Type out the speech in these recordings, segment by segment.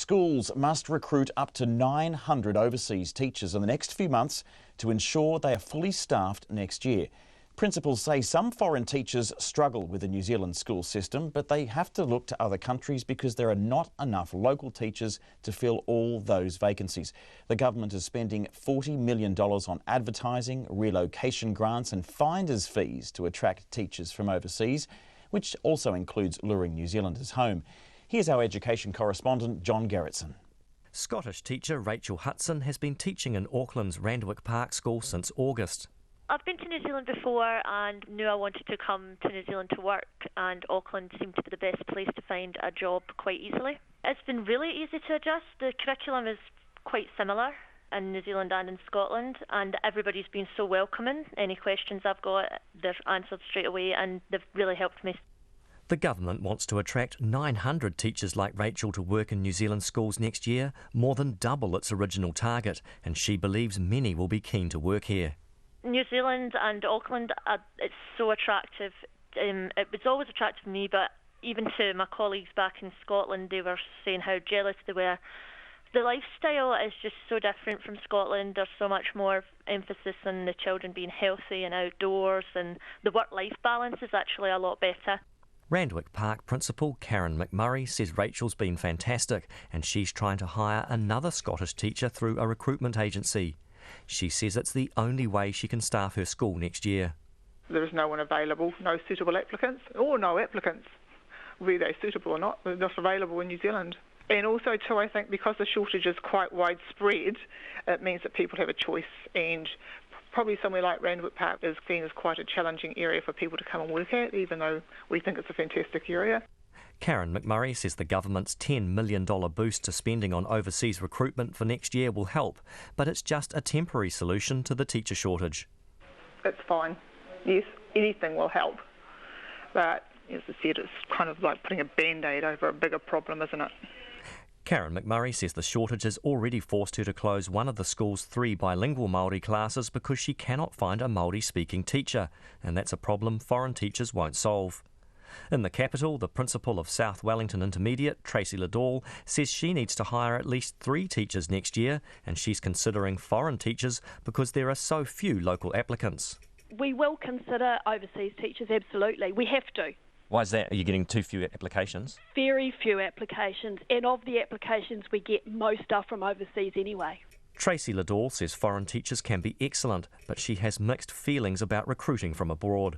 Schools must recruit up to 900 overseas teachers in the next few months to ensure they are fully staffed next year. Principals say some foreign teachers struggle with the New Zealand school system, but they have to look to other countries because there are not enough local teachers to fill all those vacancies. The government is spending $40 million on advertising, relocation grants and finder's fees to attract teachers from overseas, which also includes luring New Zealanders home. Here's our education correspondent John Gerritsen. Scottish teacher Rachel Hudson has been teaching in Auckland's Randwick Park School since August. I've been to New Zealand before and knew I wanted to come to New Zealand to work, and Auckland seemed to be the best place to find a job quite easily. It's been really easy to adjust. The curriculum is quite similar in New Zealand and in Scotland, and everybody's been so welcoming. Any questions I've got, they've answered straight away, and they've really helped me. The government wants to attract 900 teachers like Rachel to work in New Zealand schools next year, more than double its original target, and she believes many will be keen to work here. New Zealand and Auckland, it's so attractive. It was always attractive to me, but even to my colleagues back in Scotland, they were saying how jealous they were. The lifestyle is just so different from Scotland. There's so much more emphasis on the children being healthy and outdoors, and the work-life balance is actually a lot better. Randwick Park Principal Karen McMurray says Rachel's been fantastic and she's trying to hire another Scottish teacher through a recruitment agency. She says it's the only way she can staff her school next year. There is no one available, no suitable applicants, or no applicants. Whether they're suitable or not, they're not available in New Zealand. And also too, I think because the shortage is quite widespread, it means that people have a choice, and probably somewhere like Randwick Park is seen as quite a challenging area for people to come and work at, even though we think it's a fantastic area. Karen McMurray says the government's $10 million boost to spending on overseas recruitment for next year will help, but it's just a temporary solution to the teacher shortage. It's fine. Yes, anything will help. But as I said, it's kind of like putting a band-aid over a bigger problem, isn't it? Karen McMurray says the shortage has already forced her to close one of the school's 3 bilingual Māori classes because she cannot find a Māori-speaking teacher, and that's a problem foreign teachers won't solve. In the capital, the principal of South Wellington Intermediate, Tracy Liddall, says she needs to hire at least 3 teachers next year, and she's considering foreign teachers because there are so few local applicants. We will consider overseas teachers, absolutely. We have to. Why is that? Are you getting too few applications? Very few applications, and of the applications we get, most are from overseas anyway. Tracy Liddall says foreign teachers can be excellent, but she has mixed feelings about recruiting from abroad.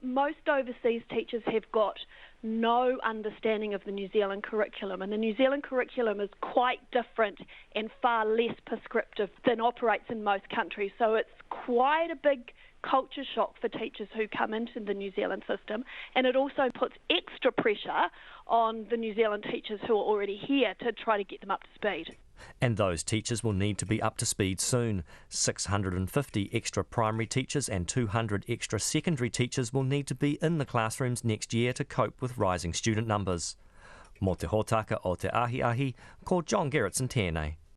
Most overseas teachers have got no understanding of the New Zealand curriculum, and the New Zealand curriculum is quite different and far less prescriptive than operates in most countries, so it's quite a big culture shock for teachers who come into the New Zealand system, and it also puts extra pressure on the New Zealand teachers who are already here to try to get them up to speed. And those teachers will need to be up to speed soon. 650 extra primary teachers and 200 extra secondary teachers will need to be in the classrooms next year to cope with rising student numbers. Mō te hōtaka o te ahi, ko John Gerritsen tēnei.